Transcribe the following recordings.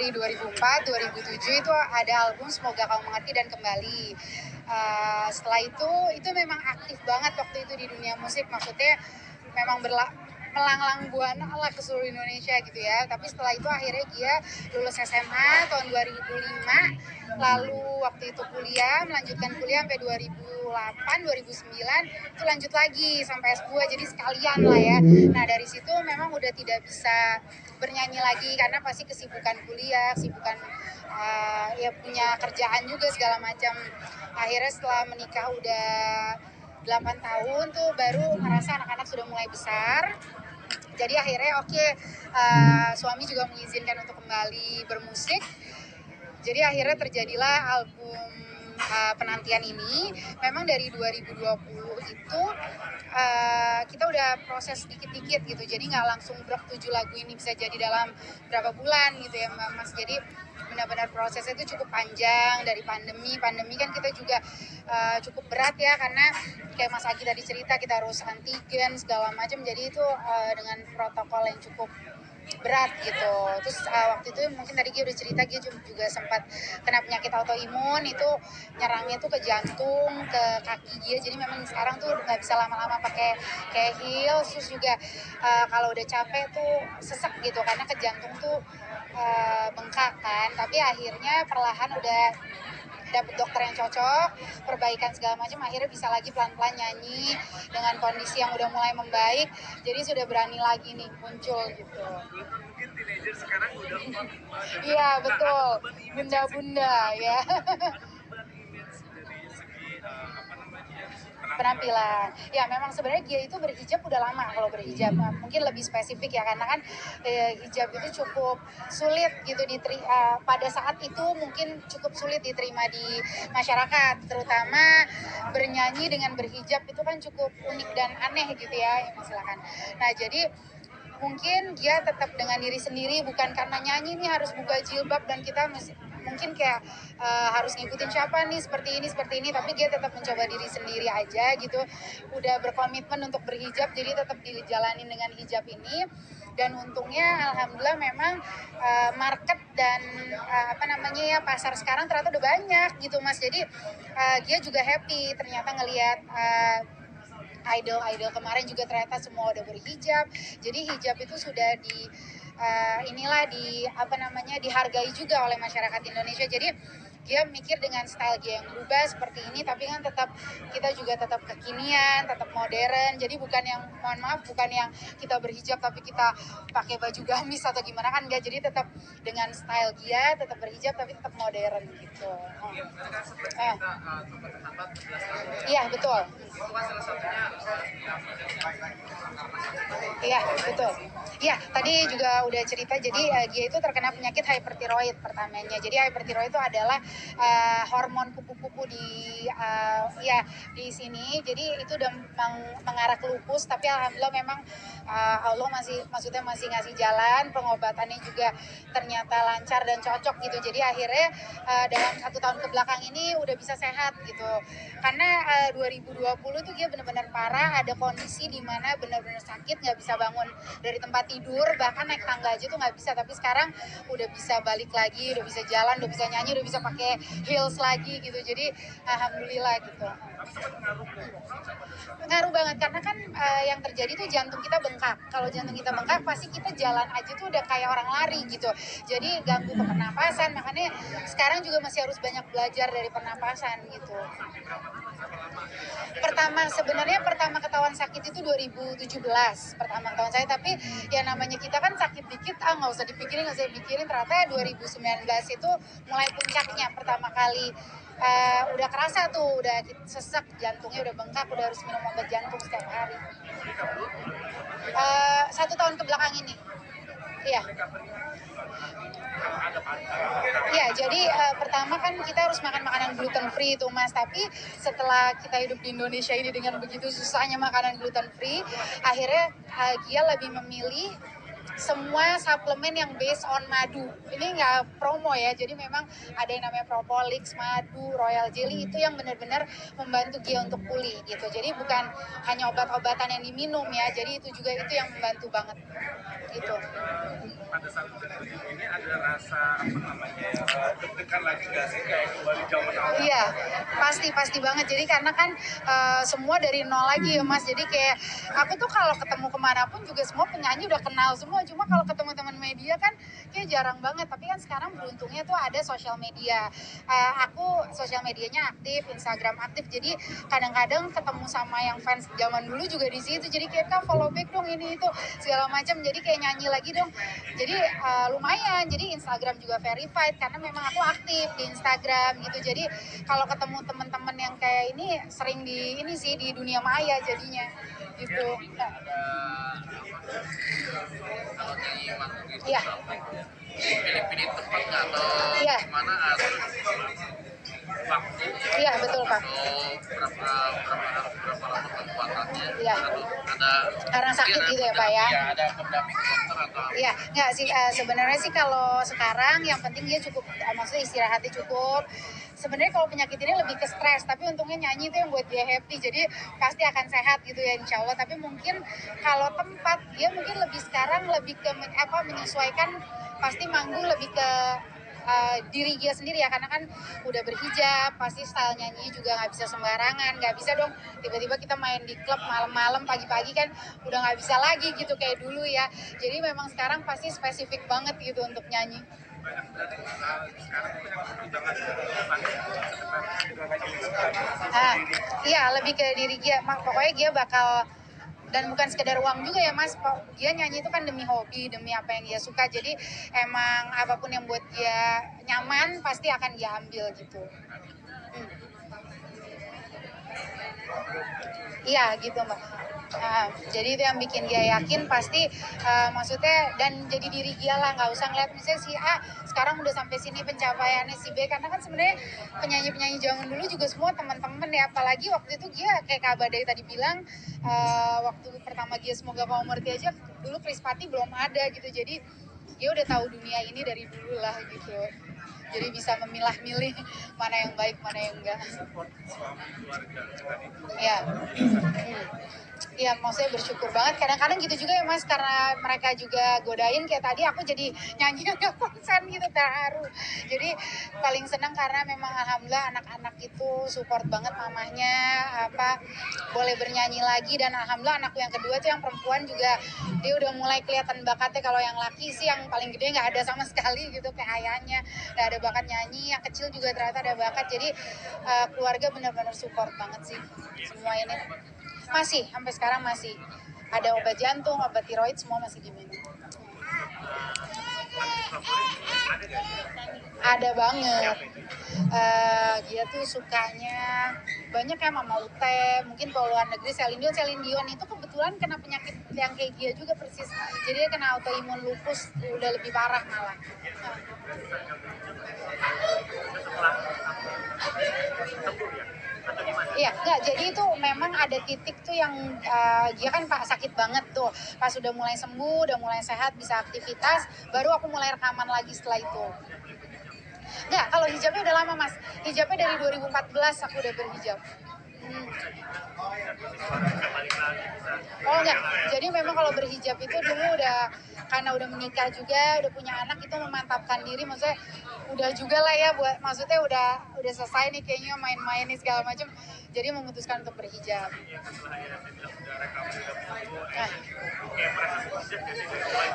dari 2004, 2007 itu ada album Semoga Kau Mengerti dan Kembali. Setelah itu memang aktif banget waktu itu di dunia musik, maksudnya memang melanglang buana lah ke seluruh Indonesia gitu ya. Tapi setelah itu akhirnya dia lulus SMA tahun 2005, lalu waktu itu melanjutkan kuliah sampai 2008, 2009 itu lanjut lagi sampai S2, jadi sekalian lah ya. Nah dari situ memang udah tidak bisa bernyanyi lagi karena pasti kesibukan kuliah, kesibukan ya punya kerjaan juga segala macam. Akhirnya setelah menikah udah 8 tahun tuh baru ngerasa anak-anak sudah mulai besar. Jadi akhirnya suami juga mengizinkan untuk kembali bermusik. Jadi akhirnya terjadilah album penantian ini. Memang dari 2020 itu kita udah proses dikit-dikit gitu. Jadi nggak langsung 7 lagu ini bisa jadi dalam berapa bulan gitu ya Mas. Jadi benar-benar prosesnya itu cukup panjang. Dari pandemi kan kita juga cukup berat ya, karena kayak Mas Agi tadi cerita kita harus antigen segala macam, jadi itu dengan protokol yang cukup berat gitu. Terus waktu itu mungkin tadi Gia udah cerita, Gia juga sempat kena penyakit autoimun, itu nyerangnya tuh ke jantung, ke kaki Gia. Jadi memang sekarang tuh nggak bisa lama-lama pakai kayak heels. Terus juga kalau udah capek tuh sesek gitu karena ke jantung tuh bengkak kan. Tapi akhirnya perlahan udah dapet dokter yang cocok, perbaikan segala macam, akhirnya bisa lagi pelan-pelan nyanyi dengan kondisi yang udah mulai membaik, jadi sudah berani lagi nih muncul gitu. Mungkin teenager sekarang udah iya betul, bunda-bunda ya. Penampilan. Ya memang sebenarnya Gia itu berhijab udah lama kalau berhijab. Nah, mungkin lebih spesifik ya karena kan hijab itu cukup sulit gitu pada saat itu mungkin cukup sulit diterima di masyarakat, terutama bernyanyi dengan berhijab itu kan cukup unik dan aneh gitu ya, silakan. Nah, jadi mungkin dia tetap dengan diri sendiri, bukan karena nyanyi nih harus buka jilbab dan kita mungkin kayak harus ngikutin siapa nih seperti ini, tapi dia tetap mencoba diri sendiri aja gitu. Udah berkomitmen untuk berhijab, jadi tetap dijalanin dengan hijab ini. Dan untungnya alhamdulillah memang market dan pasar sekarang ternyata udah banyak gitu Mas. Jadi dia juga happy ternyata ngelihat idol kemarin juga ternyata semua udah berhijab. Jadi hijab itu sudah dihargai juga oleh masyarakat Indonesia. Jadi dia mikir dengan style dia yang berubah seperti ini, tapi kan kita juga tetap kekinian, tetap modern. Jadi bukan yang kita berhijab tapi kita pakai baju gamis atau gimana, kan enggak. Jadi tetap dengan style dia, tetap berhijab tapi tetap modern gitu. Iya betul. Iya betul. Iya tadi juga udah cerita. Jadi dia itu terkena penyakit hypertiroid pertamanya. Jadi hypertiroid itu adalah hormon kupu-kupu di sini. Jadi itu udah mengarah ke lupus. Tapi alhamdulillah memang Allah masih ngasih jalan. Pengobatannya juga ternyata lancar dan cocok gitu. Jadi akhirnya dalam 1 tahun kebelakang ini udah bisa sehat gitu. Karena 2020 tuh dia benar-benar parah, ada kondisi di mana benar-benar sakit, nggak bisa bangun dari tempat tidur, bahkan naik tangga aja tuh nggak bisa. Tapi sekarang udah bisa balik lagi, udah bisa jalan, udah bisa nyanyi, udah bisa pakai heels lagi gitu. Jadi alhamdulillah gitu. Ngaruh banget karena kan yang terjadi tuh jantung kita bengkak. Kalau jantung kita bengkak pasti kita jalan aja tuh udah kayak orang lari gitu. Jadi ganggu ke pernapasan, makanya sekarang juga masih harus banyak belajar dari pernapasan gitu. Sebenarnya pertama ketahuan sakit itu 2017 pertama ketahuan saya, tapi ya namanya kita kan sakit dikit nggak usah dipikirin, ternyata 2019 itu mulai puncaknya pertama kali. Udah kerasa tuh, udah sesek, jantungnya udah bengkak, udah harus minum obat jantung setiap hari. 1 tahun kebelakang ini. Iya. Ya, jadi pertama kan kita harus makan makanan gluten free itu Mas, tapi setelah kita hidup di Indonesia ini dengan begitu susahnya makanan gluten free, akhirnya dia lebih memilih semua suplemen yang based on madu. Ini nggak promo ya, jadi memang ada yang namanya Propolis, madu, royal jelly, itu yang benar-benar membantu Gia untuk pulih gitu. Jadi bukan hanya obat-obatan yang diminum ya, jadi itu juga itu yang membantu banget gitu. Pada saat terjadi ini ada rasa apa namanya deg-degan lagi nggak sih kayak kembali zaman awal? Iya, pasti banget. Jadi karena kan semua dari nol lagi ya Mas. Jadi kayak aku tuh kalau ketemu kemanapun juga semua penyanyi udah kenal semua. Cuma kalau ketemu teman media kan kayak jarang banget. Tapi kan sekarang beruntungnya tuh ada sosial media. Aku sosial medianya aktif, Instagram aktif. Jadi kadang-kadang ketemu sama yang fans zaman dulu juga di situ. Jadi kayak Kak, follow back dong ini itu segala macam. Jadi kayak nyanyi lagi dong. Jadi lumayan. Jadi Instagram juga verified karena memang aku aktif di Instagram gitu. Jadi kalau ketemu teman-teman yang kayak ini sering di ini sih di dunia maya jadinya gitu. Nah, kalau nyanyi manggung itu iya, pilih-pilih tempat nggak atau iya, gimana atau waktu iya betul Pak. atau berapa lama pembuatannya Iya. atau ada Karena sakit mungkin gitu ya Pak ya. Iya, ada pendamping dokter atau Iya, nggak sih sebenarnya sih kalau sekarang yang penting dia cukup maksudnya istirahatnya cukup. Sebenarnya kalau penyakit ini lebih ke stres, tapi untungnya nyanyi itu yang buat dia happy, jadi pasti akan sehat gitu ya insya Allah. Tapi mungkin kalau tempat dia mungkin lebih sekarang lebih ke menyesuaikan, pasti manggung lebih ke diri dia sendiri ya, karena kan udah berhijab, pasti style nyanyi juga nggak bisa sembarangan, nggak bisa dong tiba-tiba kita main di klub malam-malam pagi-pagi kan udah nggak bisa lagi gitu kayak dulu ya. Jadi memang sekarang pasti spesifik banget gitu untuk nyanyi. Ah, iya lebih ke diri Gia. Pokoknya Gia bakal, dan bukan sekedar uang juga ya Mas. Dia nyanyi itu kan demi hobi, demi apa yang dia suka. Jadi emang apapun yang buat dia nyaman pasti akan dia ambil gitu. Hmm. Iya gitu Mbak. Jadi itu yang bikin dia yakin pasti maksudnya, dan jadi diri dia lah, nggak usah ngeliat misalnya si A sekarang udah sampai sini pencapaiannya si B, karena kan sebenarnya penyanyi-penyanyi zaman dulu juga semua teman-teman ya, apalagi waktu itu dia kayak Kak Badai tadi bilang waktu pertama dia Semoga Kau Mengerti aja dulu Krispati belum ada gitu, jadi dia udah tahu dunia ini dari dulu lah gitu. Jadi bisa memilah-milih mana yang baik, mana yang enggak. Ya. Iya, maksudnya bersyukur banget. Kadang-kadang gitu juga ya Mas, karena mereka juga godain kayak tadi aku jadi nyanyi agak konsen gitu, terharu. Jadi paling senang karena memang alhamdulillah anak-anak itu support banget mamahnya, boleh bernyanyi lagi, dan alhamdulillah anakku yang kedua tuh yang perempuan juga dia udah mulai kelihatan bakatnya. Kalau yang laki sih yang paling gede nggak ada sama sekali gitu kayak ayahnya, nggak ada bakat nyanyi. Yang kecil juga ternyata ada bakat. Jadi keluarga benar-benar support banget sih semua ini. Masih, sampai sekarang masih. Ada obat jantung, obat tiroid, semua masih diminum. Ada banget. Dia tuh sukanya banyak ya Mama Ute, mungkin kalau luar negeri Celine Dion itu kebetulan kena penyakit yang kayak dia juga persis. Jadi dia kena autoimun lupus, udah lebih parah malah. Iya, enggak. Jadi itu memang ada titik tuh yang dia kan Pak sakit banget tuh. Pas udah mulai sembuh, udah mulai sehat, bisa aktivitas, baru aku mulai rekaman lagi setelah itu. Enggak, kalau hijabnya udah lama Mas. Hijabnya dari 2014 aku udah berhijab. Oh enggak, jadi memang kalau berhijab itu dulu udah, karena udah menikah juga, udah punya anak, itu memantapkan diri, maksudnya udah juga lah ya buat, maksudnya udah selesai nih kayaknya main-main nih segala macam, jadi memutuskan untuk berhijab. Nah,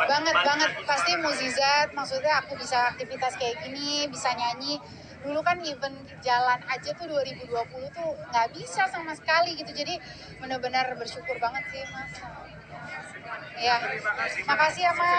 banget pasti mukjizat, maksudnya aku bisa aktivitas kayak gini, bisa nyanyi. Dulu kan event jalan aja tuh 2020 tuh nggak bisa sama sekali gitu, jadi benar-benar bersyukur banget sih Mas. Ya, makasih ya Mas.